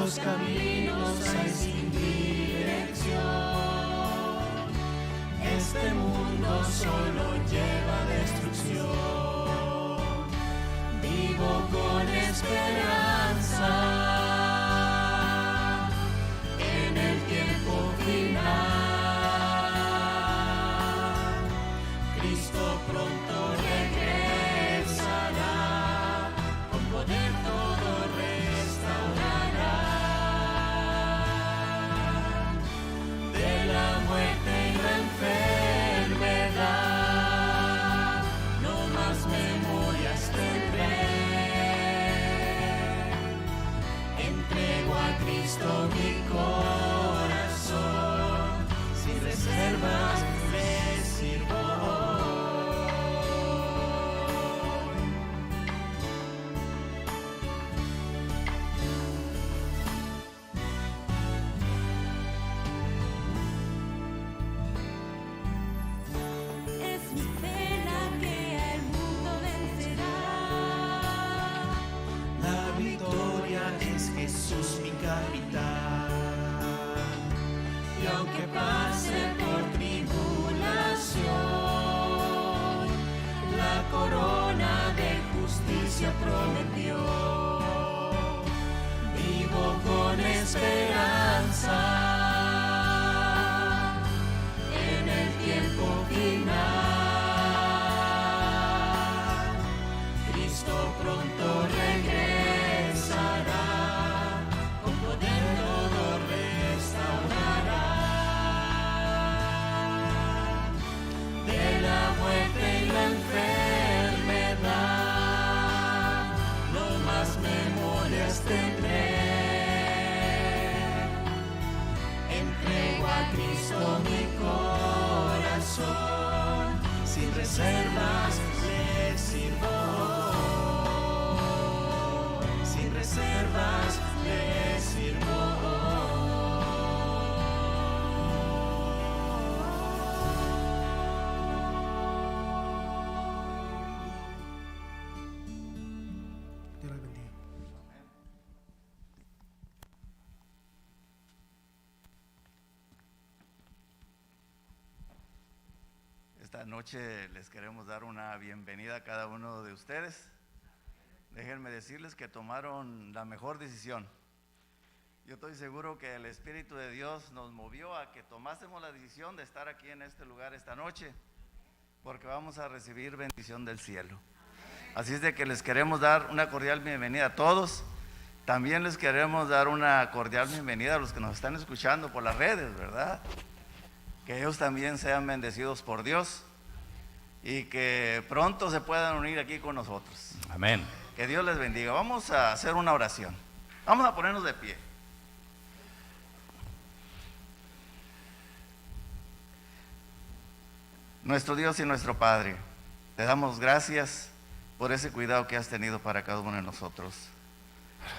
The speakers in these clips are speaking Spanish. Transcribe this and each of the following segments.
nuestros caminos hay sin dirección. Este mundo solo lleva destrucción. Vivo con esperanza en el tiempo final. Cristo pronto regresará, con poder todo restaurará. De la muerte y la enfermedad no más memorias tendré. Entrego a Cristo mi corazón, sin reservas le sirvo. Es mi fe la que al mundo vencerá. La victoria es Jesús mi capitán. Y aunque pase por tribulación, la corona de justicia prometió. Vivo con esperanza en el tiempo final. Cristo pronto regresará, con poder todo restaurará. De la muerte y la enfermedad no más memorias tendré. Entrego a Cristo mi corazón, sin reservas le sirvo. Sin reservas le sirvo. Dios les bendiga. Esta noche les queremos dar una bienvenida a cada uno de ustedes. Déjenme decirles que tomaron la mejor decisión. Yo estoy seguro que el Espíritu de Dios nos movió a que tomásemos la decisión de estar aquí en este lugar esta noche, porque vamos a recibir bendición del cielo. Así es de que les queremos dar una cordial bienvenida a todos. También les queremos dar una cordial bienvenida a los que nos están escuchando por las redes, ¿verdad? Que ellos también sean bendecidos por Dios y que pronto se puedan unir aquí con nosotros. Amén. Que Dios les bendiga. Vamos a hacer una oración. Vamos a ponernos de pie. Nuestro Dios y nuestro Padre, te damos gracias por ese cuidado que has tenido para cada uno de nosotros.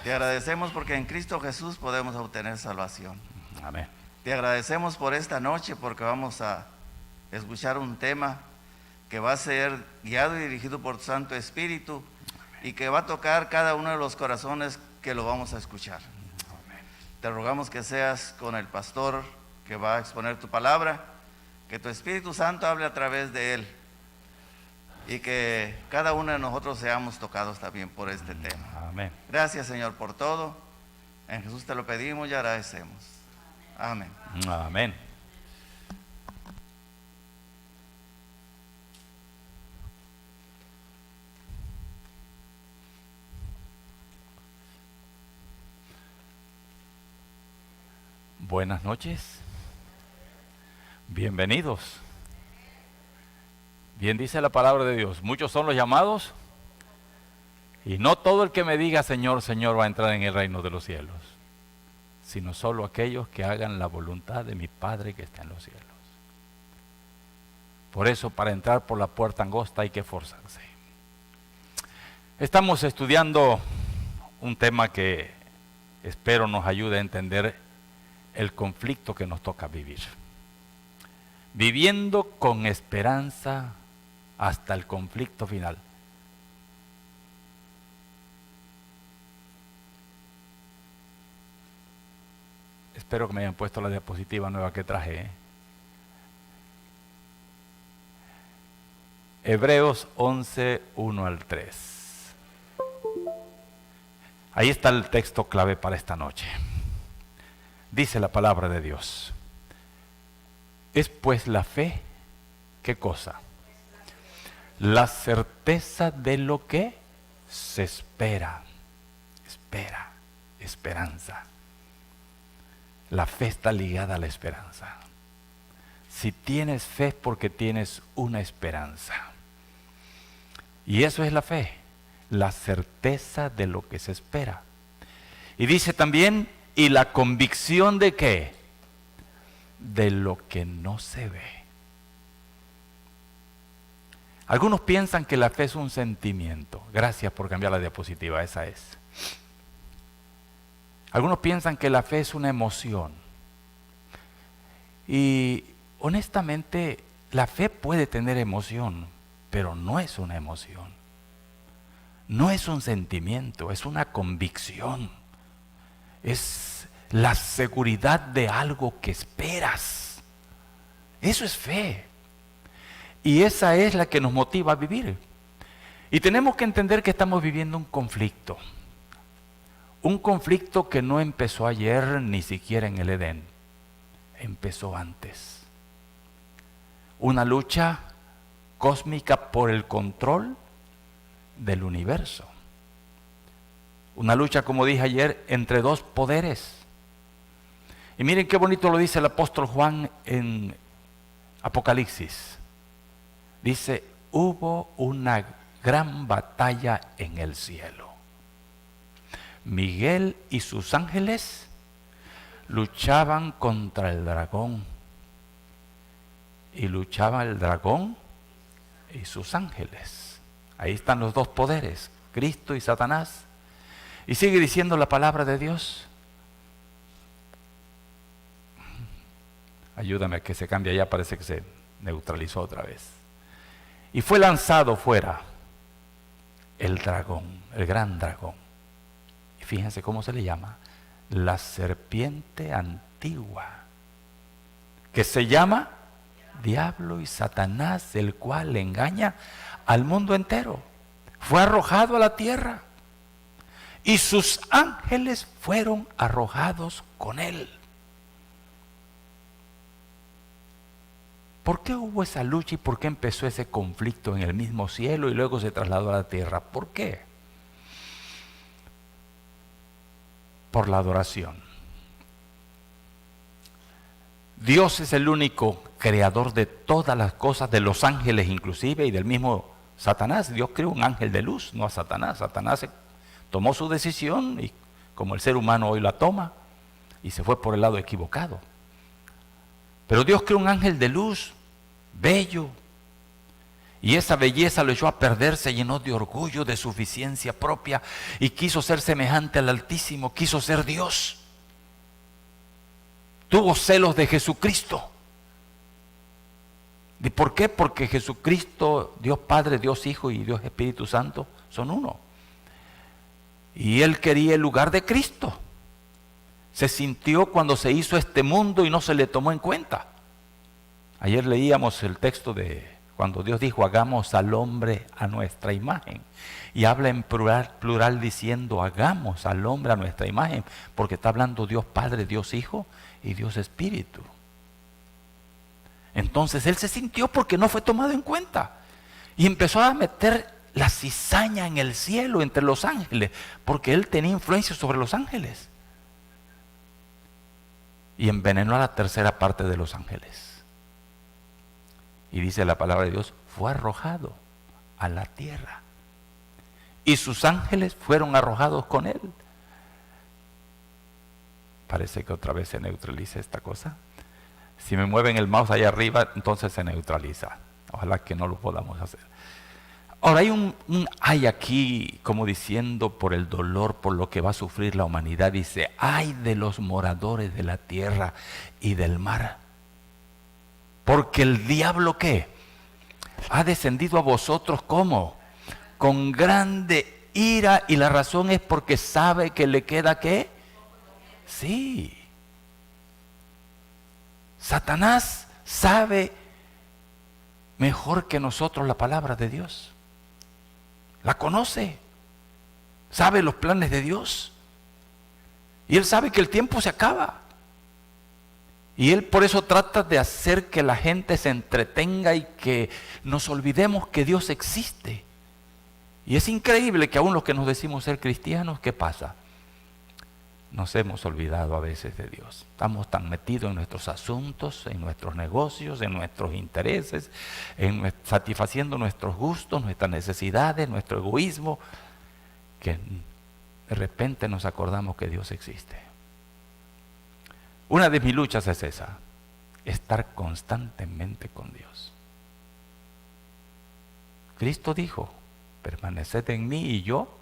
Te agradecemos porque en Cristo Jesús podemos obtener salvación. Amén. Te agradecemos por esta noche porque vamos a escuchar un tema que va a ser guiado y dirigido por tu Santo Espíritu y que va a tocar cada uno de los corazones que lo vamos a escuchar. Te rogamos que seas con el pastor que va a exponer tu palabra, que tu Espíritu Santo hable a través de él y que cada uno de nosotros seamos tocados también por este tema. Amén. Gracias, Señor, por todo. En Jesús te lo pedimos y agradecemos. Amén. Amén. Buenas noches. Bienvenidos. Bien dice la palabra de Dios, muchos son los llamados y no todo el que me diga Señor, Señor va a entrar en el reino de los cielos, sino solo aquellos que hagan la voluntad de mi Padre que está en los cielos. Por eso, para entrar por la puerta angosta hay que esforzarse. Estamos estudiando un tema que espero nos ayude a entender el conflicto que nos toca vivir. Viviendo con esperanza hasta el conflicto final. Espero que me hayan puesto la diapositiva nueva que traje. Hebreos 11, 1 al 3. Ahí está el texto clave para esta noche. Dice la palabra de Dios. Es pues la fe, ¿qué cosa? La certeza de lo que se espera. Esperanza. La fe está ligada a la esperanza. Si tienes fe es porque tienes una esperanza. Y eso es la fe, la certeza de lo que se espera. Y dice también, y la convicción de ¿qué? De lo que no se ve. Algunos piensan que la fe es un sentimiento. Gracias por cambiar la diapositiva, esa es. Algunos piensan que la fe es una emoción. Y honestamente, la fe puede tener emoción, pero no es una emoción. No es un sentimiento, es una convicción. Es la seguridad de algo que esperas. Eso es fe. Y esa es la que nos motiva a vivir. Y tenemos que entender que estamos viviendo un conflicto. Un conflicto que no empezó ayer ni siquiera en el Edén. Empezó antes. Una lucha cósmica por el control del universo. Una lucha, como dije ayer, entre dos poderes. Y miren qué bonito lo dice el apóstol Juan en Apocalipsis. Dice, hubo una gran batalla en el cielo. Miguel y sus ángeles luchaban contra el dragón. Y luchaba el dragón y sus ángeles. Ahí están los dos poderes, Cristo y Satanás. Y sigue diciendo la palabra de Dios. Ayúdame a que se cambie, ya parece que se neutralizó otra vez. Y fue lanzado fuera el dragón, el gran dragón. Y fíjense cómo se le llama, la serpiente antigua, que se llama Diablo y Satanás, el cual engaña al mundo entero. Fue arrojado a la tierra y sus ángeles fueron arrojados con él. ¿Por qué hubo esa lucha y por qué empezó ese conflicto en el mismo cielo y luego se trasladó a la tierra? ¿Por qué? Por la adoración. Dios es el único creador de todas las cosas, de los ángeles inclusive y del mismo Satanás. Dios creó un ángel de luz, no a Satanás. Satanás tomó su decisión y como el ser humano hoy la toma y se fue por el lado equivocado. Pero Dios creó un ángel de luz, bello, y esa belleza lo echó a perder, se llenó de orgullo, de suficiencia propia, y quiso ser semejante al Altísimo, quiso ser Dios. Tuvo celos de Jesucristo. ¿Y por qué? Porque Jesucristo, Dios Padre, Dios Hijo y Dios Espíritu Santo son uno. Y Él quería el lugar de Cristo. Se sintió cuando se hizo este mundo y no se le tomó en cuenta. Ayer leíamos el texto de cuando Dios dijo, hagamos al hombre a nuestra imagen. Y habla en plural diciendo, hagamos al hombre a nuestra imagen, porque está hablando Dios Padre, Dios Hijo y Dios Espíritu. Entonces Él se sintió porque no fue tomado en cuenta. Y empezó a meter la cizaña en el cielo entre los ángeles, porque Él tenía influencia sobre los ángeles. Y envenenó a la tercera parte de los ángeles. Y dice la palabra de Dios, fue arrojado a la tierra. Y sus ángeles fueron arrojados con él. Parece que otra vez se neutraliza esta cosa. Si me mueven el mouse allá arriba, entonces se neutraliza. Ojalá que no lo podamos hacer. Ahora hay aquí como diciendo por el dolor, por lo que va a sufrir la humanidad, dice, ay de los moradores de la tierra y del mar. Porque el diablo, ¿qué? Ha descendido a vosotros, ¿cómo? Con grande ira, y la razón es porque sabe que le queda, ¿qué? Sí, Satanás sabe mejor que nosotros la palabra de Dios. La conoce. Sabe los planes de Dios. Y él sabe que el tiempo se acaba. Y él por eso trata de hacer que la gente se entretenga y que nos olvidemos que Dios existe. Y es increíble que aún los que nos decimos ser cristianos, ¿qué pasa? Nos hemos olvidado a veces de Dios. Estamos tan metidos en nuestros asuntos, en nuestros negocios, en nuestros intereses, satisfaciendo nuestros gustos, nuestras necesidades, nuestro egoísmo, que de repente nos acordamos que Dios existe. Una de mis luchas es esa, estar constantemente con Dios. Cristo dijo, permaneced en mí y yo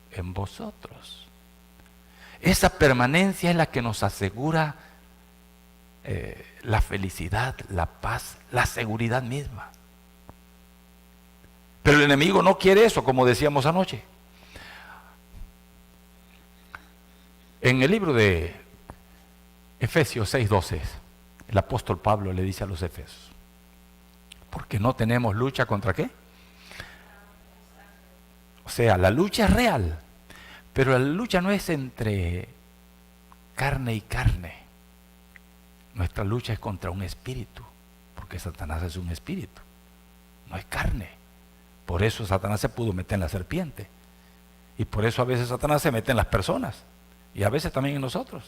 en vosotros. Esa permanencia es la que nos asegura la felicidad, la paz, la seguridad misma. Pero el enemigo no quiere eso, como decíamos anoche. En el libro de Efesios 6:12, el apóstol Pablo le dice a los efesios, porque no tenemos lucha contra ¿qué? O sea, la lucha es real, pero la lucha no es entre carne y carne. Nuestra lucha es contra un espíritu, porque Satanás es un espíritu, no es carne. Por eso Satanás se pudo meter en la serpiente. Y por eso a veces Satanás se mete en las personas, y a veces también en nosotros,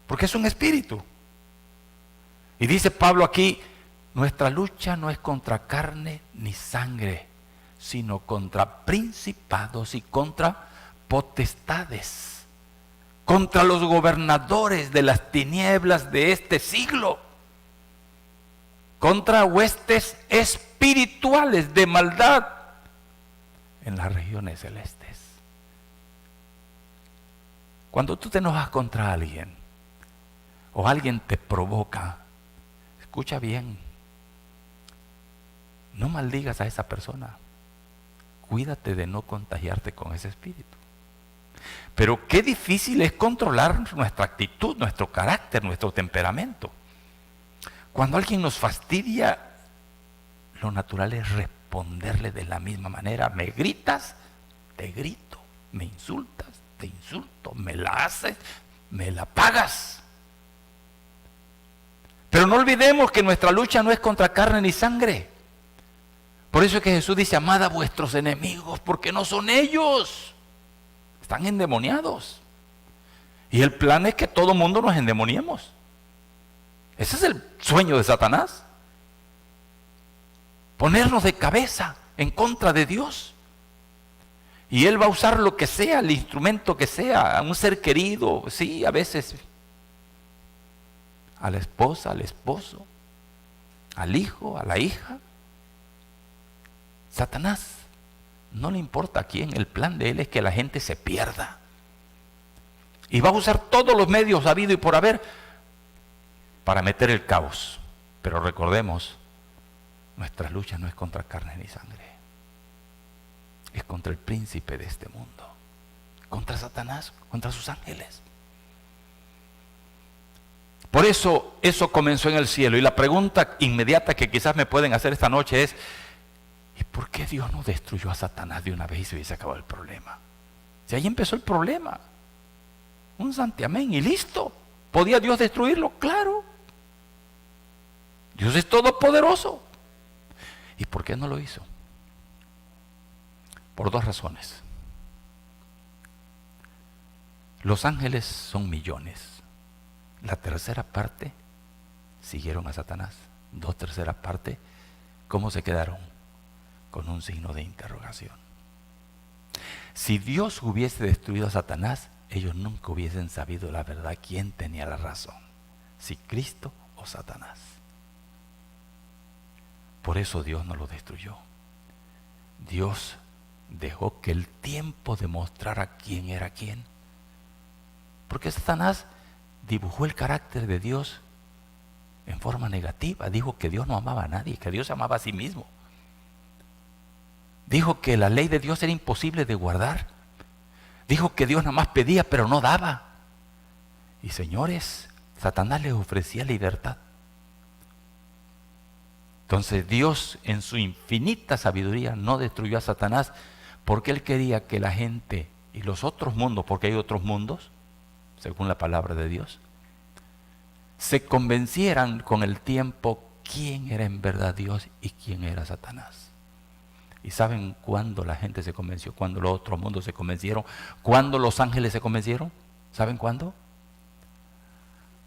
porque es un espíritu. Y dice Pablo aquí, nuestra lucha no es contra carne ni sangre, sino contra principados y contra potestades, contra los gobernadores de las tinieblas de este siglo, contra huestes espirituales de maldad en las regiones celestes. Cuando tú te enojas contra alguien o alguien te provoca, escucha bien, no maldigas a esa persona. Cuídate de no contagiarte con ese espíritu. Pero qué difícil es controlar nuestra actitud, nuestro carácter, nuestro temperamento. Cuando alguien nos fastidia, lo natural es responderle de la misma manera. Me gritas, te grito. Me insultas, te insulto. Me la haces, me la pagas. Pero no olvidemos que nuestra lucha no es contra carne ni sangre. Por eso es que Jesús dice, amad a vuestros enemigos, porque no son ellos. Están endemoniados. Y el plan es que todo mundo nos endemoniemos. Ese es el sueño de Satanás. Ponernos de cabeza en contra de Dios. Y él va a usar lo que sea, el instrumento que sea, a un ser querido, sí, a veces a la esposa, al esposo, al hijo, a la hija. Satanás no le importa a quién, el plan de él es que la gente se pierda. Y va a usar todos los medios habido y por haber para meter el caos. Pero recordemos, nuestra lucha no es contra carne ni sangre. Es contra el príncipe de este mundo, contra Satanás, contra sus ángeles. Por eso comenzó en el cielo. Y la pregunta inmediata que quizás me pueden hacer esta noche es, ¿y por qué Dios no destruyó a Satanás de una vez y se hubiese acabado el problema? Si ahí empezó el problema. Un santiamén y listo. ¿Podía Dios destruirlo? Claro. Dios es todopoderoso. ¿Y por qué no lo hizo? Por dos razones. Los ángeles son millones. La tercera parte siguieron a Satanás. 2/3 partes, ¿cómo se quedaron? Con un signo de interrogación. Si Dios hubiese destruido a Satanás, ellos nunca hubiesen sabido la verdad quién tenía la razón, si Cristo o Satanás. Por eso Dios no lo destruyó. Dios dejó que el tiempo demostrara quién era quién. Porque Satanás dibujó el carácter de Dios en forma negativa. Dijo que Dios no amaba a nadie, que Dios amaba a sí mismo. Dijo que la ley de Dios era imposible de guardar. Dijo que Dios nada más pedía, pero no daba. Y señores, Satanás les ofrecía libertad Entonces Dios en su infinita sabiduría no destruyó a Satanás porque Él quería que la gente y los otros mundos, porque hay otros mundos, según la palabra de Dios, se convencieran con el tiempo quién era en verdad Dios y quién era Satanás. ¿Y saben cuándo la gente se convenció? ¿Cuándo los otros mundos se convencieron? ¿Cuándo los ángeles se convencieron? ¿Saben cuándo?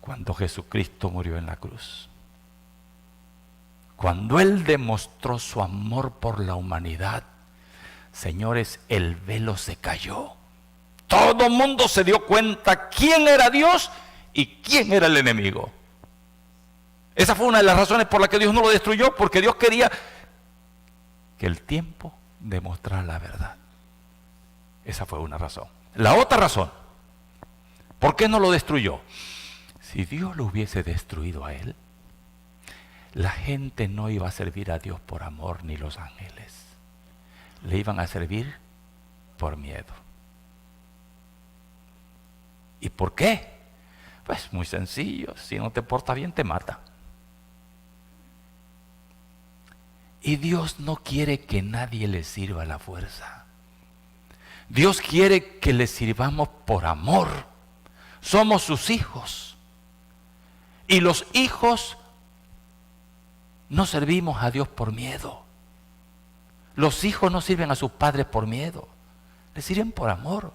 Cuando Jesucristo murió en la cruz. Cuando Él demostró su amor por la humanidad, señores, el velo se cayó. Todo el mundo se dio cuenta quién era Dios y quién era el enemigo. Esa fue una de las razones por las que Dios no lo destruyó, porque Dios quería que el tiempo demostrara la verdad. Esa fue una razón. La otra razón, ¿por qué no lo destruyó? Si Dios lo hubiese destruido a Él, la gente no iba a servir a Dios por amor ni los ángeles. Le iban a servir por miedo. ¿Y por qué? Pues muy sencillo, si no te portas bien te mata. Y Dios no quiere que nadie le sirva a la fuerza. Dios quiere que le sirvamos por amor. Somos sus hijos. Y los hijos no servimos a Dios por miedo. Los hijos no sirven a sus padres por miedo. Les sirven por amor.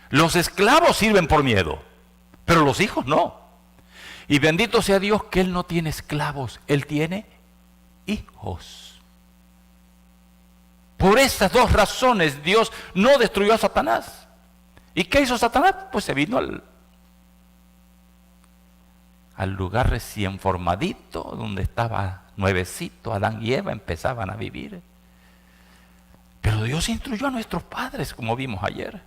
Los esclavos sirven por miedo, pero los hijos no. Y bendito sea Dios que Él no tiene esclavos, Él tiene hijos. Por esas dos razones Dios no destruyó a Satanás. ¿Y qué hizo Satanás? Pues se vino al lugar recién formadito, donde estaba nuevecito, Adán y Eva empezaban a vivir. Pero Dios instruyó a nuestros padres, como vimos ayer.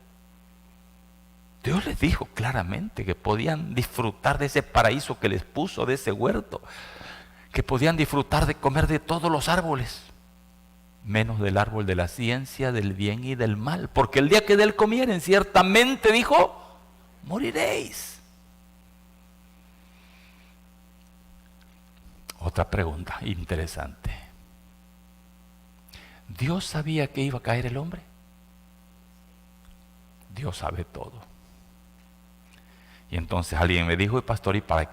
Dios les dijo claramente que podían disfrutar de ese paraíso que les puso, de ese huerto, que podían disfrutar de comer de todos los árboles, menos del árbol de la ciencia, del bien y del mal, porque el día que de él comieren, ciertamente dijo, moriréis. Otra pregunta interesante. ¿Dios sabía que iba a caer el hombre? Dios sabe todo. Y entonces alguien me dijo, pastor, ¿y para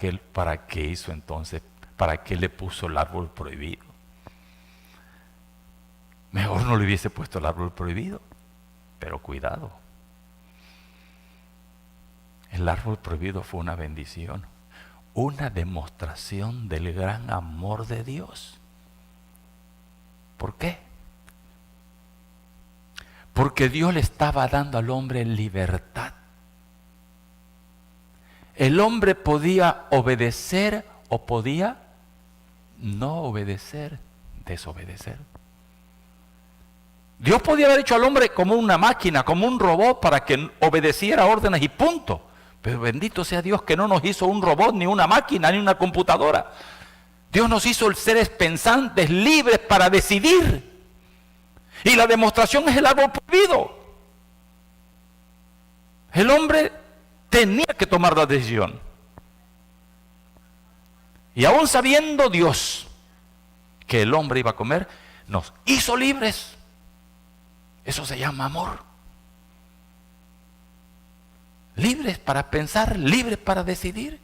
qué hizo entonces? ¿Para qué le puso el árbol prohibido? Mejor no le hubiese puesto el árbol prohibido. Pero cuidado. El árbol prohibido fue una bendición. Una demostración del gran amor de Dios. ¿Por qué? Porque Dios le estaba dando al hombre libertad. El hombre podía obedecer o podía no obedecer, desobedecer. Dios podía haber hecho al hombre como una máquina, como un robot para que obedeciera órdenes y punto. Pero bendito sea Dios que no nos hizo un robot, ni una máquina, ni una computadora. Dios nos hizo seres pensantes, libres para decidir. Y la demostración es el árbol prohibido. El hombre tenía que tomar la decisión. Y aún sabiendo Dios que el hombre iba a comer, nos hizo libres. Eso se llama amor. Libres para pensar, libres para decidir.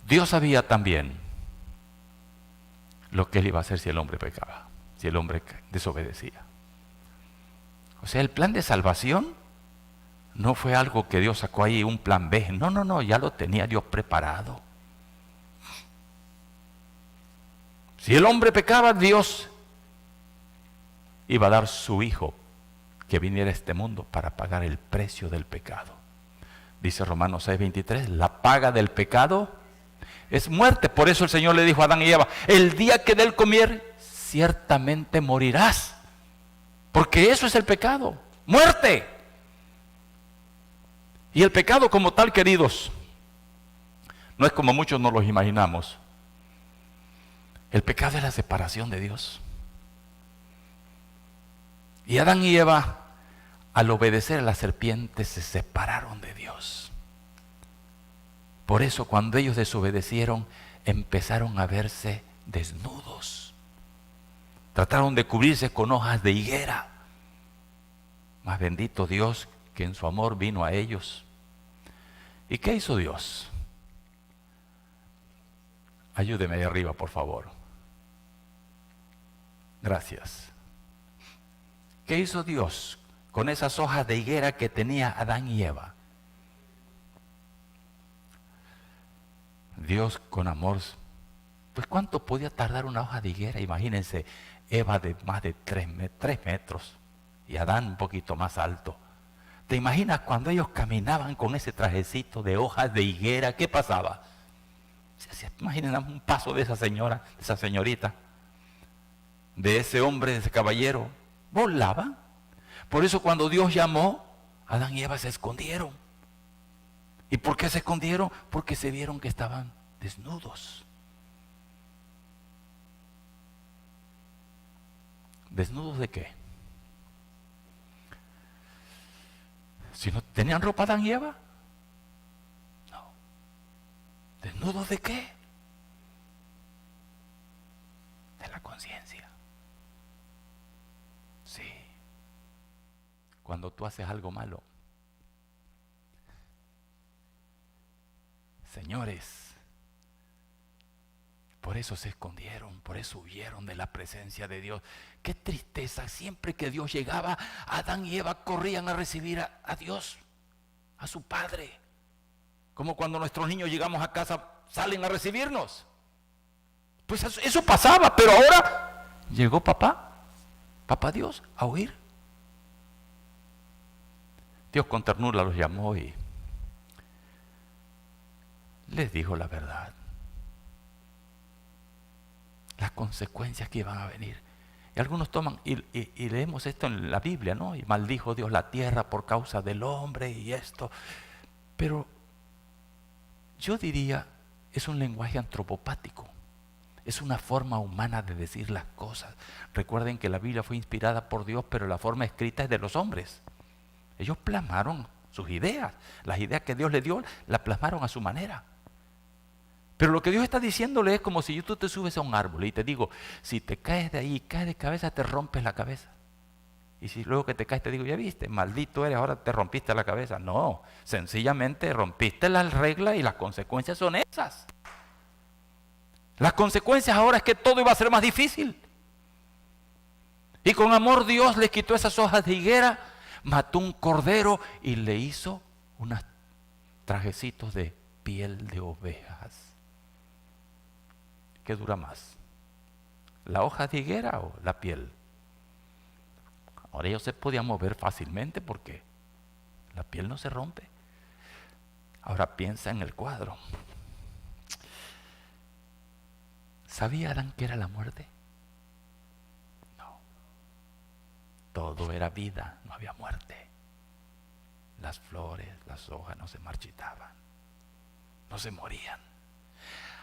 Dios sabía también lo que él iba a hacer si el hombre pecaba, si el hombre desobedecía. O sea, el plan de salvación no fue algo que Dios sacó ahí, un plan B. No, ya lo tenía Dios preparado. Si el hombre pecaba, Dios iba a dar su hijo que viniera a este mundo para pagar el precio del pecado. Dice Romanos 6:23, la paga del pecado es muerte. Por eso el Señor le dijo a Adán y Eva, el día que de él comier, ciertamente morirás. Porque eso es el pecado, muerte. Y el pecado como tal, queridos, no es como muchos nos los imaginamos. El pecado es la separación de Dios. Y Adán y Eva, al obedecer a la serpiente, se separaron de Dios. Por eso cuando ellos desobedecieron, empezaron a verse desnudos. Trataron de cubrirse con hojas de higuera. Mas bendito Dios que en su amor vino a ellos. ¿Y qué hizo Dios? Ayúdeme ahí arriba, por favor. Gracias. ¿Qué hizo Dios con esas hojas de higuera que tenía Adán y Eva? Dios con amor, pues ¿cuánto podía tardar una hoja de higuera? Imagínense, Eva de más de 3 metros y Adán un poquito más alto. ¿Te imaginas cuando ellos caminaban con ese trajecito de hojas de higuera? ¿Qué pasaba? Imaginen un paso de esa señora, de esa señorita, de ese hombre, de ese caballero. Volaban. Por eso cuando Dios llamó, Adán y Eva se escondieron. ¿Y por qué se escondieron? Porque se vieron que estaban desnudos. ¿Desnudos de qué? Si no tenían ropa Adán y Eva. No. ¿Desnudos de qué? De la conciencia. Sí. Cuando tú haces algo malo, señores, por eso se escondieron, por eso huyeron de la presencia de Dios. Qué tristeza, siempre que Dios llegaba, Adán y Eva corrían a recibir a Dios, a su Padre. Como cuando nuestros niños llegamos a casa, salen a recibirnos. Pues eso pasaba, pero ahora llegó papá Dios, a oír. Dios con ternura los llamó y les dijo la verdad, las consecuencias que iban a venir. Y algunos toman, y leemos esto en la Biblia, ¿no? Y maldijo Dios la tierra por causa del hombre y esto. Pero yo diría, es un lenguaje antropopático. Es una forma humana de decir las cosas. Recuerden que la Biblia fue inspirada por Dios, pero la forma escrita es de los hombres. Ellos plasmaron sus ideas. Las ideas que Dios les dio, las plasmaron a su manera. Pero lo que Dios está diciéndole es como si tú te subes a un árbol y te digo, si te caes de ahí y caes de cabeza, te rompes la cabeza. Y si luego que te caes te digo, ya viste, maldito eres, ahora te rompiste la cabeza. No, sencillamente rompiste las reglas y las consecuencias son esas. Las consecuencias ahora es que todo iba a ser más difícil. Y con amor Dios les quitó esas hojas de higuera, mató un cordero y le hizo unos trajecitos de piel de ovejas. ¿Qué dura más? ¿La hoja de higuera o la piel? Ahora ellos se podían mover fácilmente porque la piel no se rompe. Ahora piensa en el cuadro. ¿Sabía Adán que era la muerte? No. Todo era vida, no había muerte. Las flores, las hojas no se marchitaban, no se morían.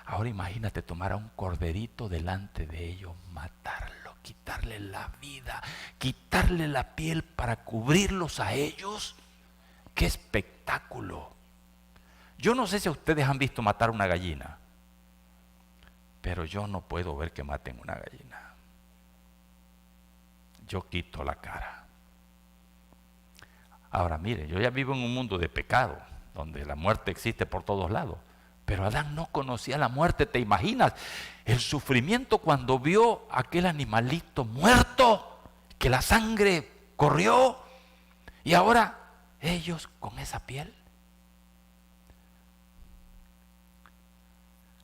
Ahora imagínate tomar a un corderito delante de ellos, matarlo, quitarle la vida, quitarle la piel para cubrirlos a ellos. ¡Qué espectáculo! Yo no sé si ustedes han visto matar una gallina, pero yo no puedo ver que maten una gallina. Yo quito la cara. Ahora mire, yo ya vivo en un mundo de pecado, donde la muerte existe por todos lados. Pero Adán no conocía la muerte, ¿te imaginas? El sufrimiento cuando vio aquel animalito muerto, que la sangre corrió, y ahora ellos con esa piel.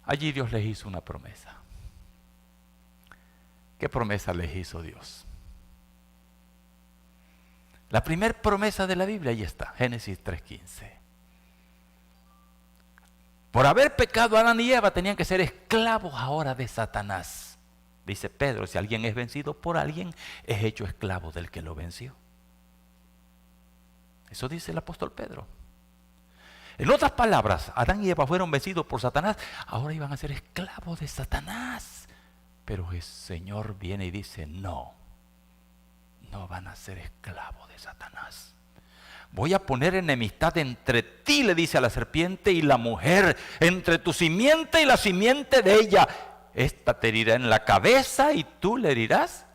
Allí Dios les hizo una promesa. ¿Qué promesa les hizo Dios? La primera promesa de la Biblia, ahí está, Génesis 3:15. Por haber pecado Adán y Eva tenían que ser esclavos ahora de Satanás. Dice Pedro, si alguien es vencido por alguien, es hecho esclavo del que lo venció. Eso dice el apóstol Pedro. En otras palabras, Adán y Eva fueron vencidos por Satanás, ahora iban a ser esclavos de Satanás. Pero el Señor viene y dice, no van a ser esclavos de Satanás. voy a poner enemistad entre ti, le dice a la serpiente, y la mujer, entre tu simiente y la simiente de ella. Esta te herirá en la cabeza y tú le herirás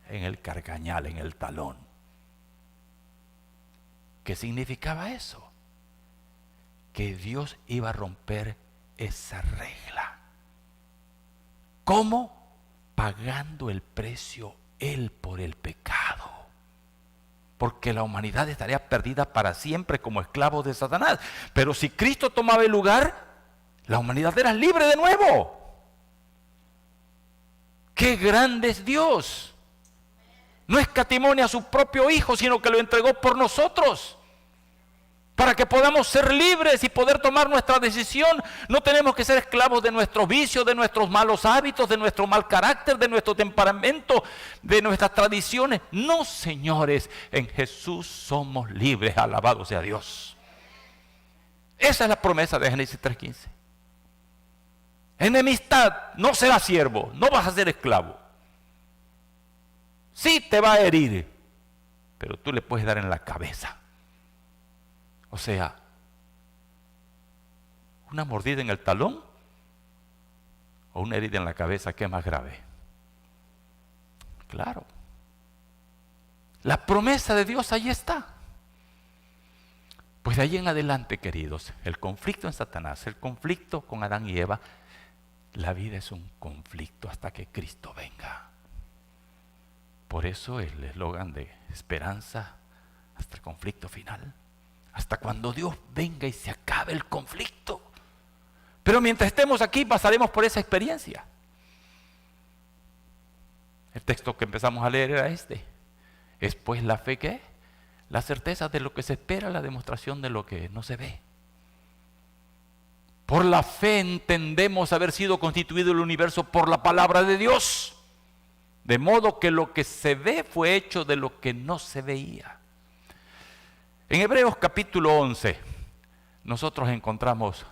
en el carcañal, en el talón. ¿Qué significaba eso? Que Dios iba a romper esa regla. ¿Cómo? Pagando el precio Él por el pecado. Porque la humanidad estaría perdida para siempre como esclavos de Satanás. Pero si Cristo tomaba el lugar, la humanidad era libre de nuevo. ¡Qué grande es Dios! No escatimó ni a su propio Hijo, sino que lo entregó por nosotros. Para que podamos ser libres y poder tomar nuestra decisión. No tenemos que ser esclavos de nuestros vicios, de nuestros malos hábitos, de nuestro mal carácter, de nuestro temperamento, de nuestras tradiciones. No, señores, en Jesús somos libres, alabado sea Dios. Esa es la promesa de Génesis 3:15. Enemistad, no serás siervo, no vas a ser esclavo. Sí te va a herir, pero tú le puedes dar en la cabeza. O sea, una mordida en el talón o una herida en la cabeza, ¿qué es más grave? Claro. La promesa de Dios ahí está. Pues de ahí en adelante, queridos, el conflicto en Satanás, el conflicto con Adán y Eva, la vida es un conflicto hasta que Cristo venga. Por eso el eslogan de esperanza hasta el conflicto final. Hasta cuando Dios venga y se acabe el conflicto. Pero mientras estemos aquí pasaremos por esa experiencia. El texto que empezamos a leer era este. ¿Es pues la fe qué? La certeza de lo que se espera, la demostración de lo que no se ve. Por la fe entendemos haber sido constituido el universo por la palabra de Dios. De modo que lo que se ve fue hecho de lo que no se veía. En Hebreos capítulo 11, nosotros encontramos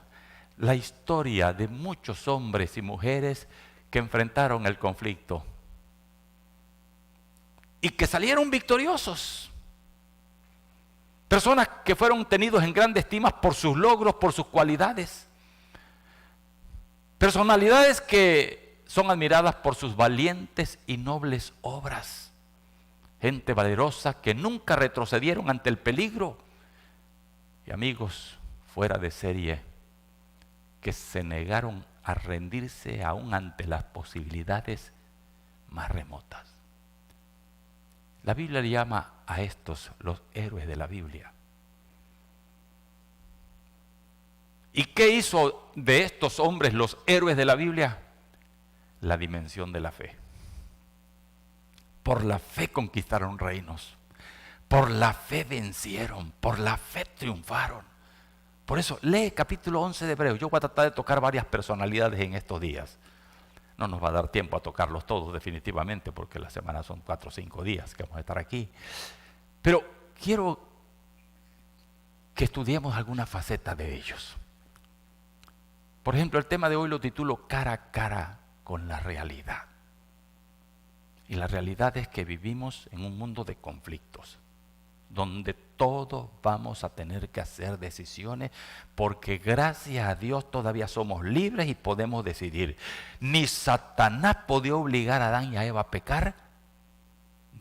la historia de muchos hombres y mujeres que enfrentaron el conflicto y que salieron victoriosos. Personas que fueron tenidos en grande estima por sus logros, por sus cualidades. Personalidades que son admiradas por sus valientes y nobles obras. Gente valerosa que nunca retrocedieron ante el peligro. Y amigos fuera de serie que se negaron a rendirse aún ante las posibilidades más remotas. La Biblia le llama a estos los héroes de la Biblia. ¿Y qué hizo de estos hombres los héroes de la Biblia? La dimensión de la fe. Por la fe conquistaron reinos. Por la fe vencieron. Por la fe triunfaron. Por eso, lee capítulo 11 de Hebreos. Yo voy a tratar de tocar varias personalidades en estos días. No nos va a dar tiempo a tocarlos todos definitivamente, porque la semana son 4 o 5 días que vamos a estar aquí. Pero quiero que estudiemos alguna faceta de ellos. Por ejemplo, el tema de hoy lo titulo Cara a cara con la realidad. Y la realidad es que vivimos en un mundo de conflictos, donde todos vamos a tener que hacer decisiones, porque gracias a Dios todavía somos libres y podemos decidir. Ni Satanás podía obligar a Adán y a Eva a pecar,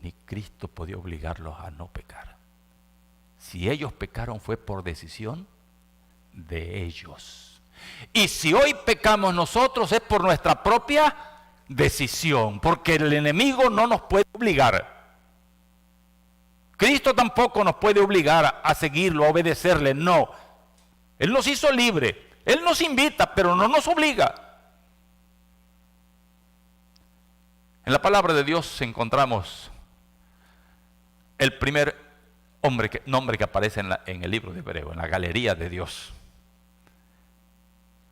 ni Cristo podía obligarlos a no pecar. Si ellos pecaron fue por decisión de ellos. Y si hoy pecamos nosotros es por nuestra propia decisión, porque el enemigo no nos puede obligar. Cristo tampoco nos puede obligar a seguirlo, a obedecerle, no. Él nos hizo libre, Él nos invita, pero no nos obliga. En la palabra de Dios encontramos el primer nombre que aparece en el libro de Hebreo, en la galería de Dios,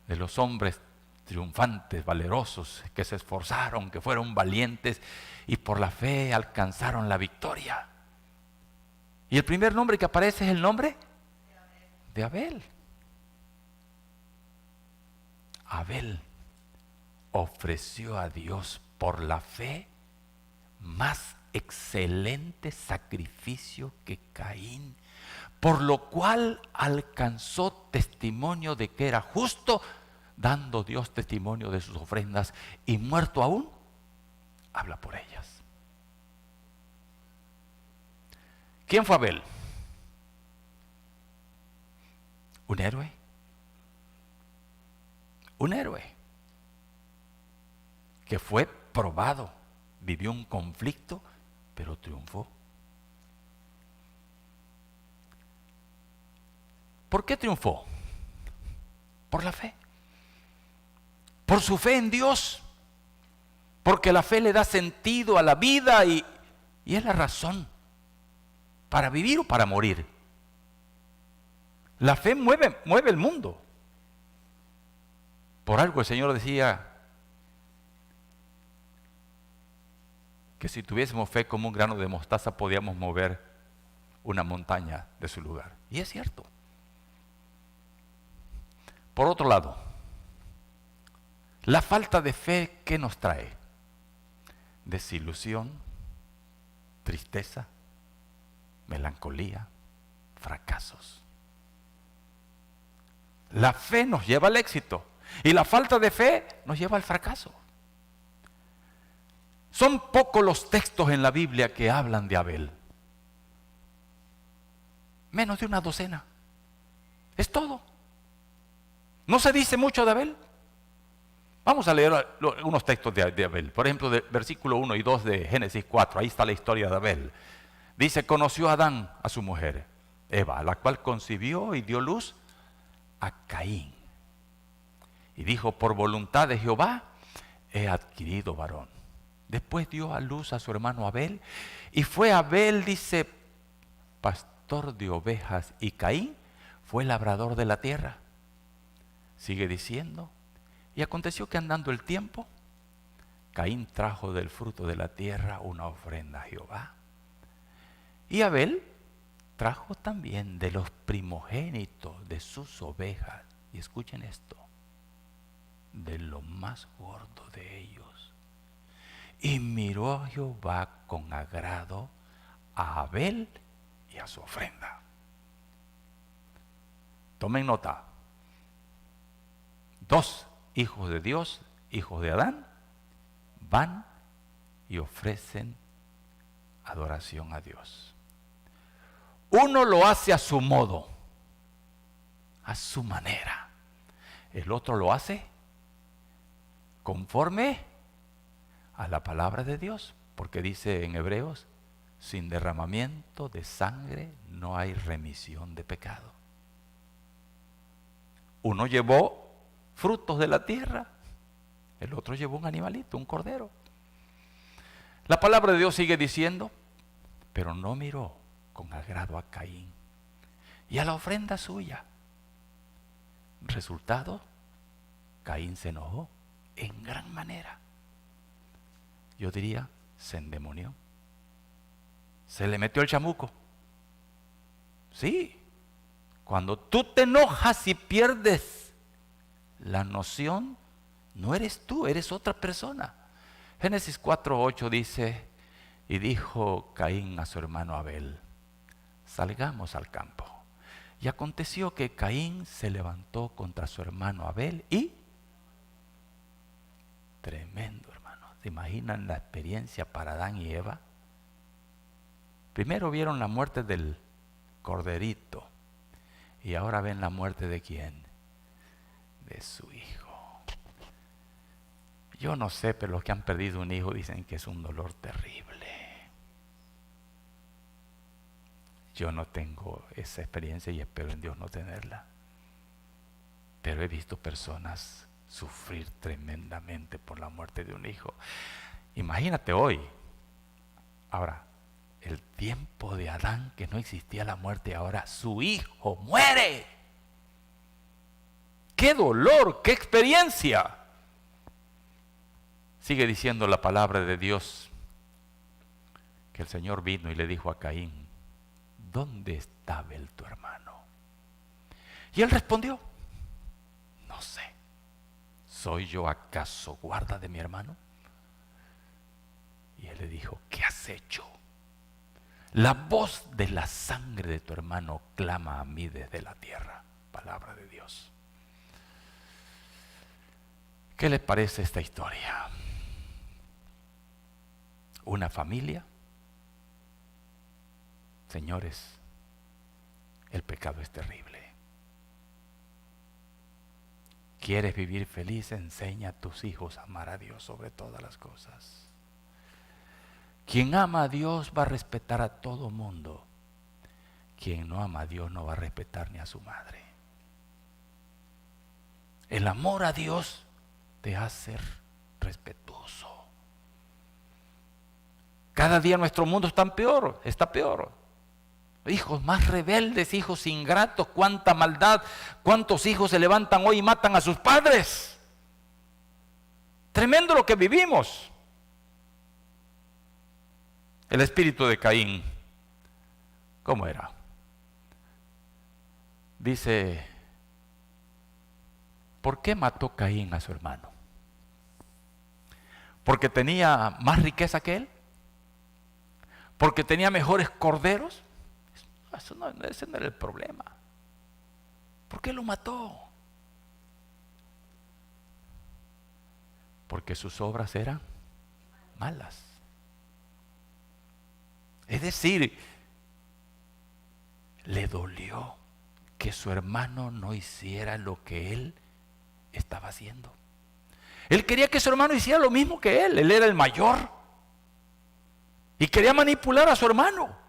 de los hombres triunfantes, valerosos, que se esforzaron, que fueron valientes y por la fe alcanzaron la victoria. Y el primer nombre que aparece es el nombre de Abel. Abel ofreció a Dios por la fe más excelente sacrificio que Caín por lo cual alcanzó testimonio de que era justo, dando Dios testimonio de sus ofrendas, y muerto aún, habla por ellas. ¿Quién fue Abel? ¿Un héroe? Un héroe que fue probado, vivió un conflicto, pero triunfó. ¿Por qué triunfó? Por la fe. Por su fe en Dios. Porque la fe le da sentido a la vida y es la razón para vivir o para morir. La fe mueve el mundo. Por algo el Señor decía que si tuviésemos fe como un grano de mostaza podíamos mover una montaña de su lugar. Y es cierto. Por otro lado, la falta de fe, ¿qué nos trae? Desilusión, tristeza, melancolía, fracasos. La fe nos lleva al éxito y la falta de fe nos lleva al fracaso. Son pocos los textos en la Biblia que hablan de Abel. Menos de una docena. Es todo. No se dice mucho de Abel. Vamos a leer unos textos de Abel. Por ejemplo, de versículo 1 y 2 de Génesis 4. Ahí está la historia de Abel. Dice, conoció a Adán a su mujer, Eva, la cual concibió y dio luz a Caín. Y dijo, por voluntad de Jehová he adquirido varón. Después dio a luz a su hermano Abel. Y fue Abel, dice, pastor de ovejas, y Caín fue labrador de la tierra. Sigue diciendo, y aconteció que andando el tiempo, Caín trajo del fruto de la tierra una ofrenda a Jehová. Y Abel trajo también de los primogénitos de sus ovejas. Y escuchen esto, de lo más gordo de ellos. Y miró a Jehová con agrado a Abel y a su ofrenda. Tomen nota. Dos hijos de Dios, hijos de Adán, van y ofrecen adoración a Dios. Uno lo hace a su modo, a su manera. El otro lo hace conforme a la palabra de Dios, porque dice en Hebreos, sin derramamiento de sangre no hay remisión de pecado. Uno llevó frutos de la tierra, el otro llevó un animalito, un cordero. La palabra de Dios sigue diciendo, pero no miró con agrado a Caín y a la ofrenda suya. Resultado, Caín se enojó en gran manera. Yo diría, se endemonió. Se le metió el chamuco. Sí, cuando tú te enojas y pierdes la noción, no eres tú, eres otra persona. Génesis 4:8 dice, y dijo Caín a su hermano Abel, salgamos al campo. Y aconteció que Caín se levantó contra su hermano Abel y, tremendo hermano, ¿se imaginan la experiencia para Adán y Eva? Primero vieron la muerte del corderito y ahora ven la muerte de ¿quién? De su hijo. Yo no sé, pero los que han perdido un hijo dicen que es un dolor terrible. Yo no tengo esa experiencia y espero en Dios no tenerla. Pero he visto personas sufrir tremendamente por la muerte de un hijo. Imagínate hoy. Ahora, el tiempo de Adán, que no existía la muerte, ahora su hijo muere. ¡Qué dolor! ¡Qué experiencia! Sigue diciendo la palabra de Dios que el Señor vino y le dijo a Caín, ¿dónde está Abel tu hermano? Y él respondió, no sé, ¿soy yo acaso guarda de mi hermano? Y él le dijo, ¿qué has hecho? La voz de la sangre de tu hermano clama a mí desde la tierra. Palabra de Dios. ¿Qué les parece esta historia? Una familia. Señores, el pecado es terrible. ¿Quieres vivir feliz? Enseña a tus hijos a amar a Dios sobre todas las cosas. Quien ama a Dios va a respetar a todo mundo. Quien no ama a Dios no va a respetar ni a su madre. El amor a Dios te hace respetuoso. Cada día nuestro mundo está peor. Hijos más rebeldes, hijos ingratos, cuánta maldad, cuántos hijos se levantan hoy y matan a sus padres. Tremendo lo que vivimos. El espíritu de Caín, ¿cómo era? Dice, ¿por qué mató Caín a su hermano? ¿Porque tenía más riqueza que él? ¿Porque tenía mejores corderos? Ese no era el problema. ¿Por qué lo mató? Porque sus obras eran malas. Es decir, le dolió que su hermano no hiciera lo que él estaba haciendo. Él quería que su hermano hiciera lo mismo que él era el mayor. Y quería manipular a su hermano.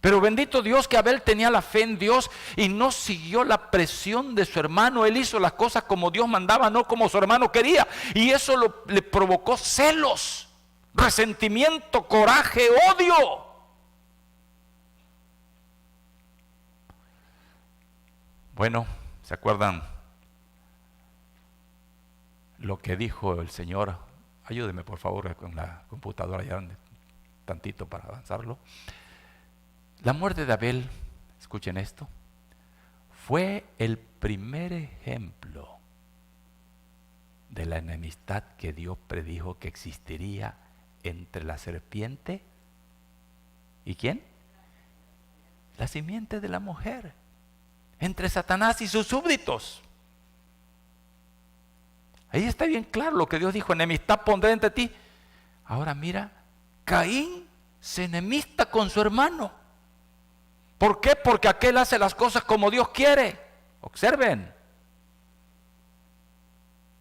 Pero bendito Dios que Abel tenía la fe en Dios y no siguió la presión de su hermano. Él hizo las cosas como Dios mandaba, no como su hermano quería. Y eso le provocó celos, resentimiento, coraje, odio. Bueno, ¿se acuerdan lo que dijo el Señor? Ayúdeme por favor con la computadora ya tantito para avanzarlo. La muerte de Abel, escuchen esto, fue el primer ejemplo de la enemistad que Dios predijo que existiría entre la serpiente y ¿quién? La simiente de la mujer, entre Satanás y sus súbditos. Ahí está bien claro lo que Dios dijo, enemistad pondré entre ti. Ahora mira, Caín se enemista con su hermano. ¿Por qué? Porque aquel hace las cosas como Dios quiere. Observen.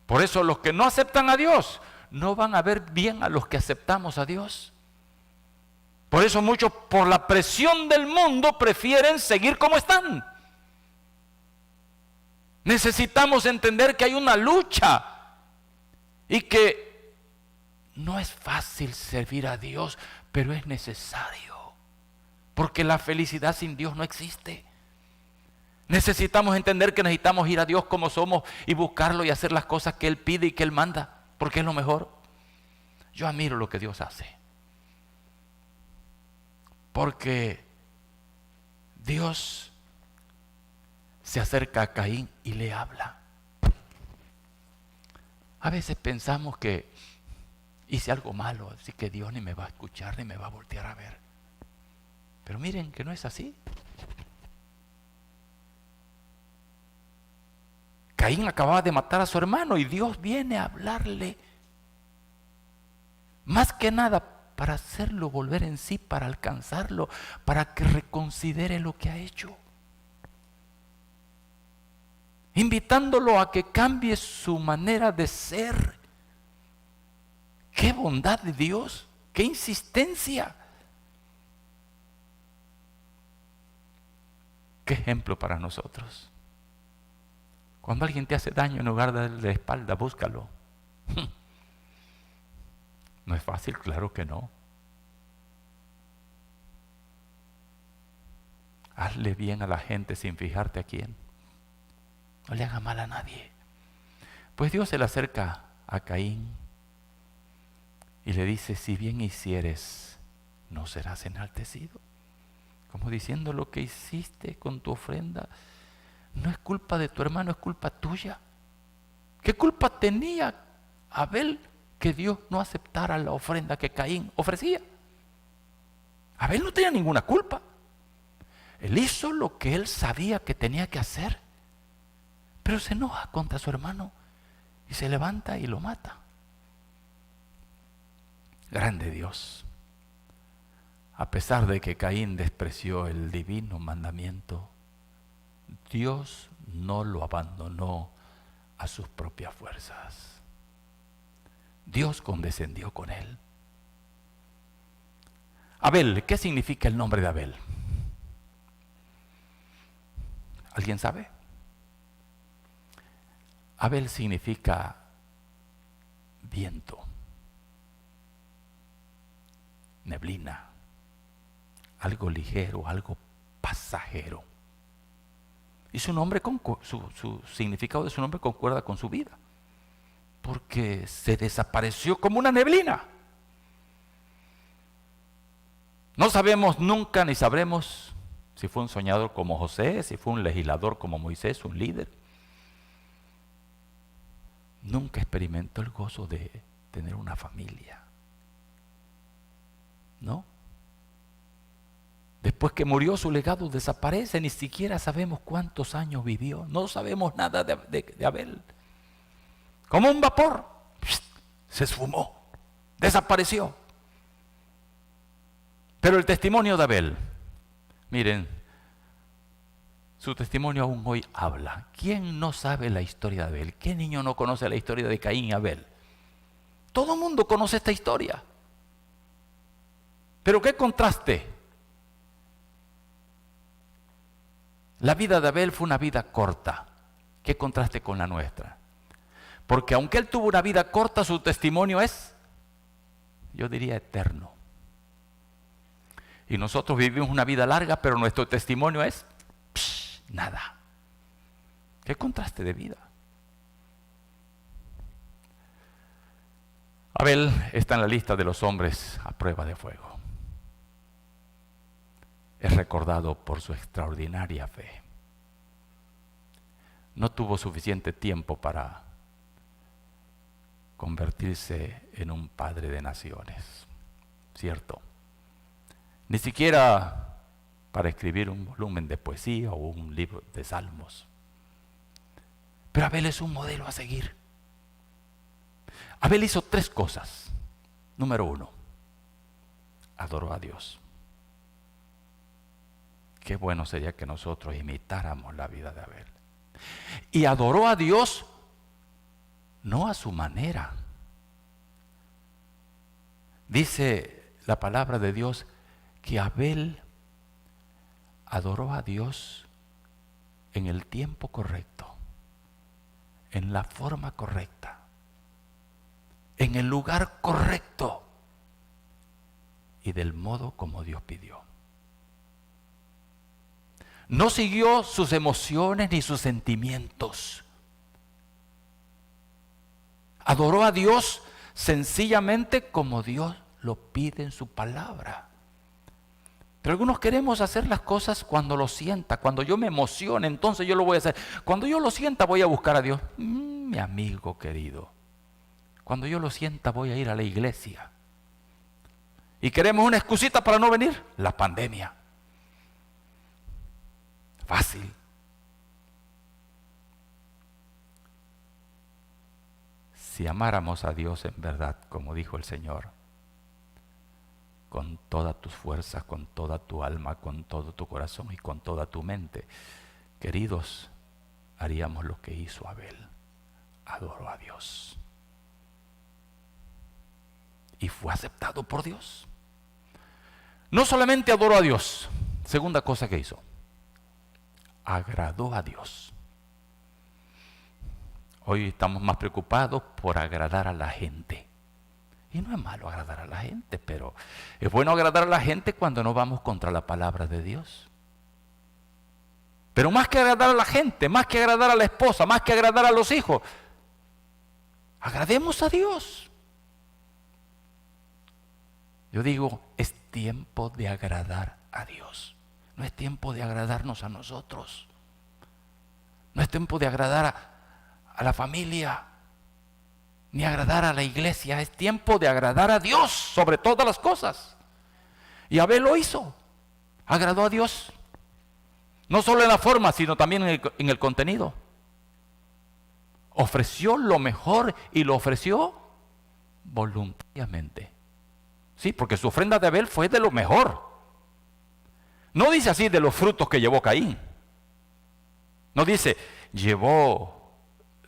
Por eso los que no aceptan a Dios no van a ver bien a los que aceptamos a Dios. Por eso muchos por la presión del mundo prefieren seguir como están. Necesitamos entender que hay una lucha y que no es fácil servir a Dios, pero es necesario. Porque la felicidad sin Dios no existe. Necesitamos entender que necesitamos ir a Dios como somos y buscarlo y hacer las cosas que Él pide y que Él manda, porque es lo mejor. Yo admiro lo que Dios hace. Porque Dios se acerca a Caín y le habla. A veces pensamos que hice algo malo, así que Dios ni me va a escuchar ni me va a voltear a ver. Pero miren que no es así. Caín acababa de matar a su hermano y Dios viene a hablarle. Más que nada para hacerlo volver en sí, para alcanzarlo, para que reconsidere lo que ha hecho. Invitándolo a que cambie su manera de ser. ¡Qué bondad de Dios! ¡Qué insistencia! ¿Qué ejemplo para nosotros? Cuando alguien te hace daño, en lugar de darle la espalda, búscalo. ¿No es fácil? Claro que no. Hazle bien a la gente sin fijarte a quién. No le haga mal a nadie. Pues Dios se le acerca a Caín y le dice, si bien hicieres, no serás enaltecido. Como diciendo, lo que hiciste con tu ofrenda no es culpa de tu hermano, es culpa tuya. ¿Qué culpa tenía Abel que Dios no aceptara la ofrenda que Caín ofrecía? Abel no tenía ninguna culpa. Él hizo lo que él sabía que tenía que hacer, pero se enoja contra su hermano y se levanta y lo mata. Grande Dios. A pesar de que Caín despreció el divino mandamiento, Dios no lo abandonó a sus propias fuerzas. Dios condescendió con él. Abel, ¿qué significa el nombre de Abel? ¿Alguien sabe? Abel significa viento, neblina, algo ligero, algo pasajero. Y su nombre, su significado de su nombre concuerda con su vida, porque se desapareció como una neblina. No sabemos nunca ni sabremos si fue un soñador como José, si fue un legislador como Moisés, un líder. Nunca experimentó el gozo de tener una familia. ¿No? Después que murió, su legado desaparece. Ni siquiera sabemos cuántos años vivió. No sabemos nada de Abel. Como un vapor, se esfumó, desapareció. Pero el testimonio de Abel, miren, su testimonio aún hoy habla. ¿Quién no sabe la historia de Abel? ¿Qué niño no conoce la historia de Caín y Abel? Todo el mundo conoce esta historia. Pero qué contraste. La vida de Abel fue una vida corta. ¿Qué contraste con la nuestra? Porque aunque él tuvo una vida corta, su testimonio es, yo diría, eterno. Y nosotros vivimos una vida larga, pero nuestro testimonio es nada. ¿Qué contraste de vida? Abel está en la lista de los hombres a prueba de fuego. Es recordado por su extraordinaria fe. No tuvo suficiente tiempo para convertirse en un padre de naciones, ¿cierto? Ni siquiera para escribir un volumen de poesía o un libro de salmos. Pero Abel es un modelo a seguir. Abel hizo 3 cosas. Número 1, adoró a Dios. Qué bueno sería que nosotros imitáramos la vida de Abel. Y adoró a Dios no a su manera. Dice la palabra de Dios que Abel adoró a Dios en el tiempo correcto, en la forma correcta, en el lugar correcto y del modo como Dios pidió. No siguió sus emociones ni sus sentimientos. Adoró a Dios sencillamente como Dios lo pide en su palabra. Pero algunos queremos hacer las cosas cuando lo sienta. Cuando yo me emocione, entonces yo lo voy a hacer. Cuando yo lo sienta, voy a buscar a Dios. Mi amigo querido, cuando yo lo sienta, voy a ir a la iglesia. Y queremos una excusita para no venir: la pandemia. Fácil. Si amáramos a Dios en verdad, como dijo el Señor, con todas tus fuerzas, con toda tu alma, con todo tu corazón y con toda tu mente, queridos, haríamos lo que hizo Abel. Adoró a Dios. Y fue aceptado por Dios. No solamente adoró a Dios, segunda cosa que hizo, agradó a Dios. Hoy estamos más preocupados por agradar a la gente. Y no es malo agradar a la gente, pero es bueno agradar a la gente cuando no vamos contra la palabra de Dios. Pero más que agradar a la gente, más que agradar a la esposa, más que agradar a los hijos, agrademos a Dios. Yo digo, es tiempo de agradar a Dios. No es tiempo de agradarnos a nosotros. No es tiempo de agradar a la familia, ni agradar a la iglesia. Es tiempo de agradar a Dios sobre todas las cosas. Y Abel lo hizo. Agradó a Dios. No solo en la forma, sino también en el contenido. Ofreció lo mejor y lo ofreció voluntariamente. Sí, porque su ofrenda de Abel fue de lo mejor. No dice así de los frutos que llevó Caín. No dice, llevó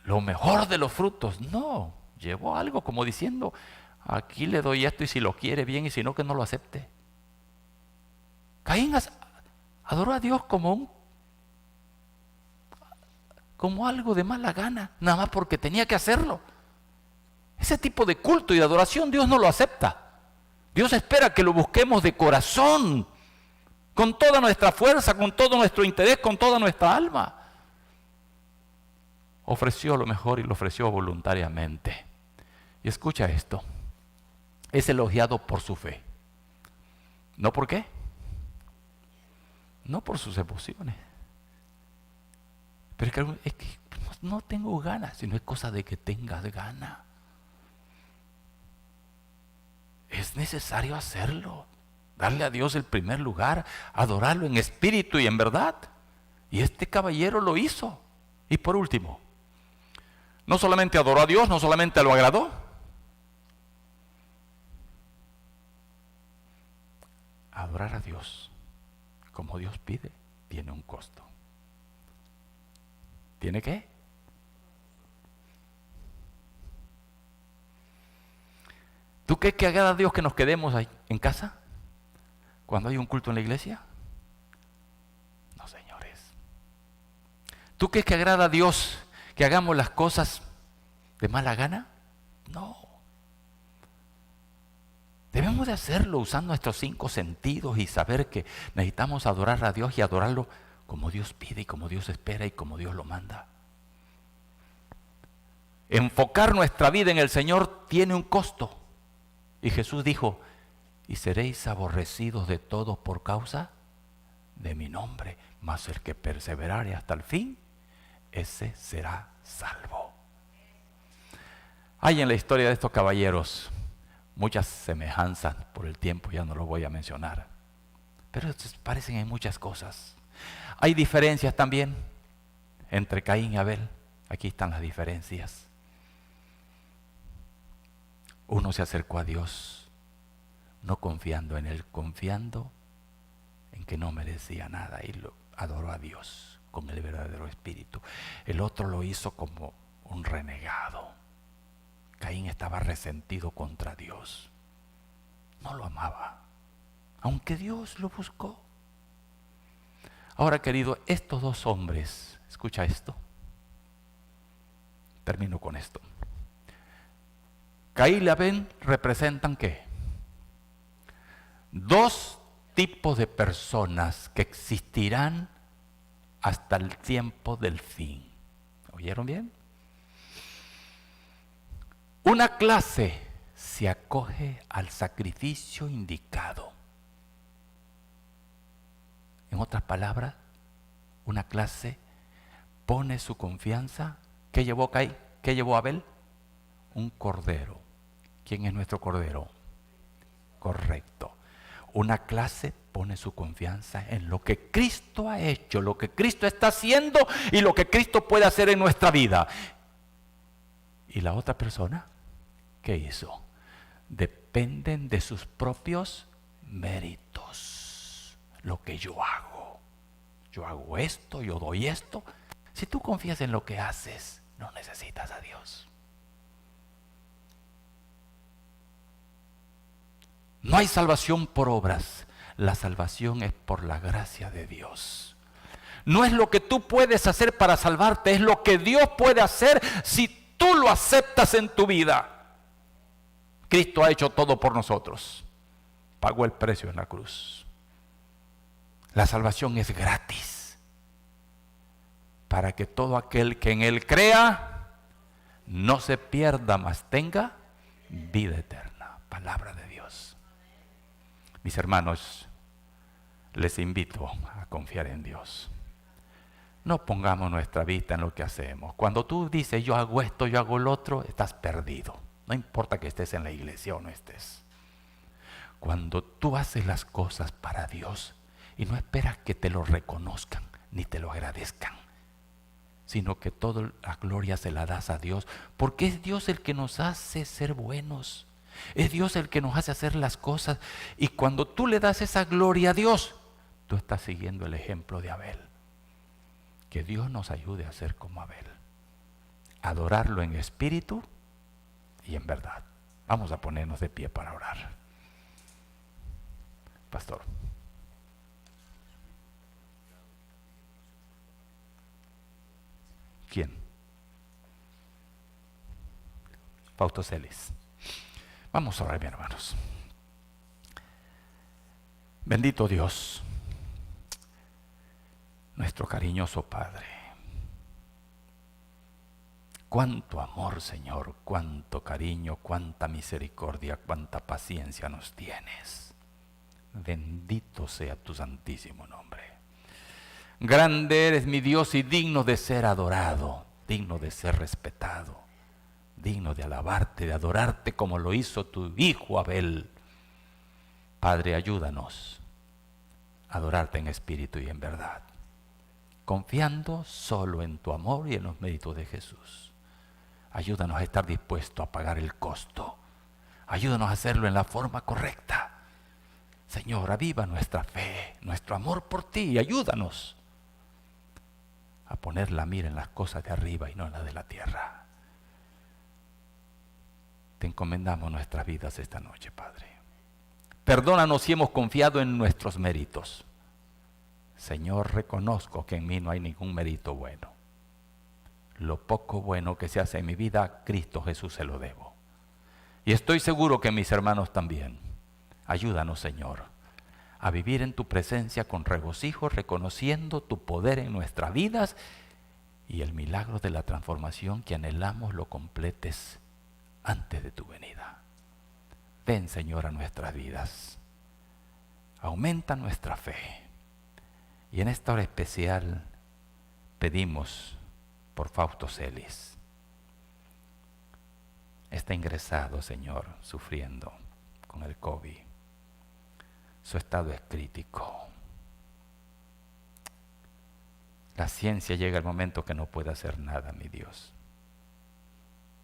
lo mejor de los frutos. No, llevó algo como diciendo, aquí le doy esto y si lo quiere bien y si no, que no lo acepte. Caín adoró a Dios como algo de mala gana, nada más porque tenía que hacerlo. Ese tipo de culto y de adoración Dios no lo acepta. Dios espera que lo busquemos de corazón, con toda nuestra fuerza, con todo nuestro interés, con toda nuestra alma. Ofreció lo mejor y lo ofreció voluntariamente. Y escucha esto, es elogiado por su fe. ¿No por qué? No por sus emociones. Pero es que no tengo ganas, sino es cosa de que tengas ganas. Es necesario hacerlo, darle a Dios el primer lugar, adorarlo en espíritu y en verdad. Y este caballero lo hizo. Y por último, no solamente adoró a Dios, no solamente lo agradó. Adorar a Dios como Dios pide tiene un costo. ¿Tiene qué? ¿Tú crees que agrada a Dios que nos quedemos ahí en casa cuando hay un culto en la iglesia? No, señores. ¿Tú crees que agrada a Dios que hagamos las cosas de mala gana? No. Debemos de hacerlo usando nuestros 5 sentidos y saber que necesitamos adorar a Dios y adorarlo como Dios pide y como Dios espera y como Dios lo manda. Enfocar nuestra vida en el Señor tiene un costo. Y Jesús dijo, y seréis aborrecidos de todos por causa de mi nombre, mas el que perseverare hasta el fin, ese será salvo. Hay en la historia de estos caballeros muchas semejanzas, por el tiempo ya no lo voy a mencionar, pero se parecen en muchas cosas. Hay diferencias también entre Caín y Abel. Aquí están las diferencias. Uno se acercó a Dios, no confiando en Él, confiando en que no merecía nada y lo adoró a Dios con el verdadero espíritu. El otro lo hizo como un renegado. Caín estaba resentido contra Dios. No lo amaba, aunque Dios lo buscó. Ahora, querido, estos dos hombres, escucha esto. Termino con esto. Caín y Abel representan ¿qué? 2 tipos de personas que existirán hasta el tiempo del fin. ¿Oyeron bien? Una clase se acoge al sacrificio indicado. En otras palabras, una clase pone su confianza. ¿Qué llevó Caín? ¿Qué llevó Abel? Un cordero. ¿Quién es nuestro cordero? Correcto. Una clase pone su confianza en lo que Cristo ha hecho, lo que Cristo está haciendo y lo que Cristo puede hacer en nuestra vida. ¿Y la otra persona? ¿Qué hizo? Dependen de sus propios méritos. Lo que yo hago. Yo hago esto, yo doy esto. Si tú confías en lo que haces, no necesitas a Dios. No hay salvación por obras. La salvación es por la gracia de Dios. No es lo que tú puedes hacer para salvarte, es lo que Dios puede hacer si tú lo aceptas en tu vida. Cristo ha hecho todo por nosotros. Pagó el precio en la cruz. La salvación es gratis. Para que todo aquel que en Él crea no se pierda, mas tenga vida eterna. Palabra de Dios. Mis hermanos, les invito a confiar en Dios. No pongamos nuestra vista en lo que hacemos. Cuando tú dices yo hago esto, yo hago lo otro, estás perdido. No importa que estés en la iglesia o no estés. Cuando tú haces las cosas para Dios y no esperas que te lo reconozcan ni te lo agradezcan, sino que toda la gloria se la das a Dios, porque es Dios el que nos hace ser buenos, es Dios el que nos hace hacer las cosas, y cuando tú le das esa gloria a Dios, tú estás siguiendo el ejemplo de Abel. Que Dios nos ayude a ser como Abel, adorarlo en espíritu y en verdad. Vamos a ponernos de pie para orar. Pastor. ¿Quién? Fausto Celis. Vamos a orar, mis hermanos. Bendito Dios, nuestro cariñoso Padre. Cuánto amor, Señor, cuánto cariño, cuánta misericordia, cuánta paciencia nos tienes. Bendito sea tu santísimo nombre. Grande eres, mi Dios, y digno de ser adorado, digno de ser respetado, digno de alabarte, de adorarte como lo hizo tu hijo Abel. Padre, ayúdanos a adorarte en espíritu y en verdad, confiando solo en tu amor y en los méritos de Jesús. Ayúdanos a estar dispuestos a pagar el costo. Ayúdanos a hacerlo en la forma correcta. Señor, aviva nuestra fe, nuestro amor por ti, y ayúdanos a poner la mira en las cosas de arriba y no en las de la tierra. Te encomendamos nuestras vidas esta noche, Padre. Perdónanos si hemos confiado en nuestros méritos. Señor, reconozco que en mí no hay ningún mérito bueno. Lo poco bueno que se hace en mi vida, a Cristo Jesús se lo debo. Y estoy seguro que mis hermanos también. Ayúdanos, Señor, a vivir en tu presencia con regocijo, reconociendo tu poder en nuestras vidas y el milagro de la transformación que anhelamos lo completes antes de tu venida. Ven, Señor, a nuestras vidas. Aumenta nuestra fe. Y en esta hora especial pedimos por Fausto Celis. Está ingresado, Señor, sufriendo con el COVID. Su estado es crítico. La ciencia llega al momento que no puede hacer nada, mi Dios.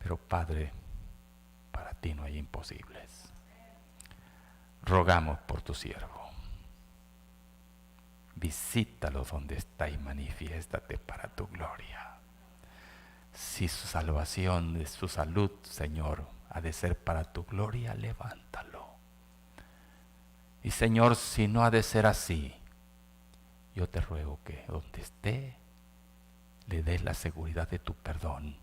Pero Padre, para ti no hay imposibles. Rogamos por tu siervo. Visítalo donde está y manifiéstate para tu gloria. Si su salvación, su salud, Señor, ha de ser para tu gloria, levántalo. Y Señor, si no ha de ser así, yo te ruego que donde esté, le des la seguridad de tu perdón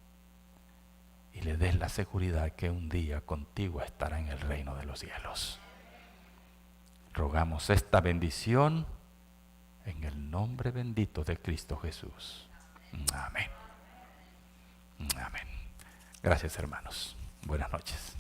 y le des la seguridad que un día contigo estará en el reino de los cielos. Rogamos esta bendición en el nombre bendito de Cristo Jesús. Amén. Amén. Gracias, hermanos. Buenas noches.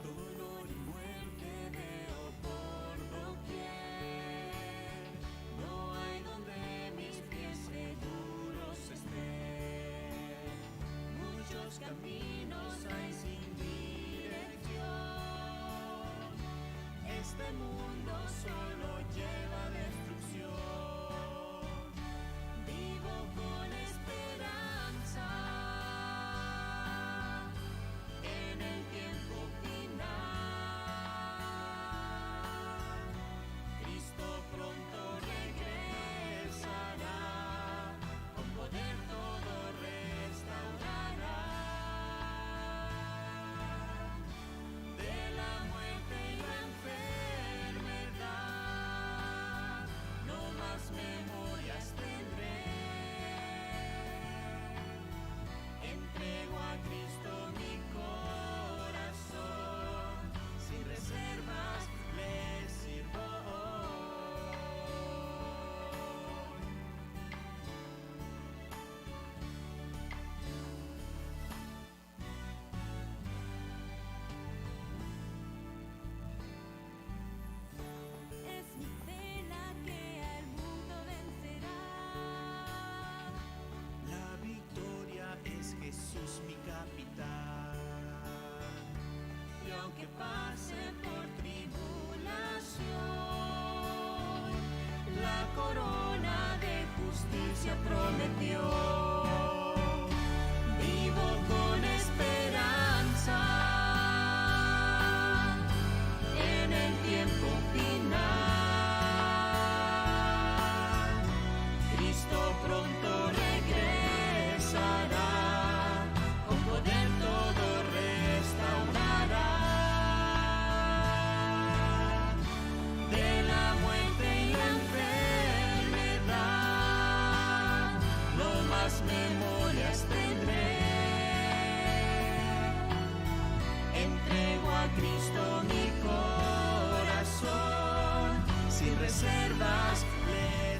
Dolor y muerte veo por doquier. No hay donde mis pies seguros estén. Muchos caminos hay sin dirección. Este mundo solo lleva destrucción. Vivo con esperanza en el tiempo final. Cristo pronto regresará, con poder todo restaurará. De la muerte y la enfermedad, no más memorias tendré. Entrego a Cristo mi corazón. que pasen por tribulación. La corona de justicia prometió. Vivo con esperanza en el tiempo final. Cristo pronto regresará, con poder todo restaurará. De la muerte y la enfermedad, no más memorias tendré. Entrego a Cristo mi corazón, sin reservas le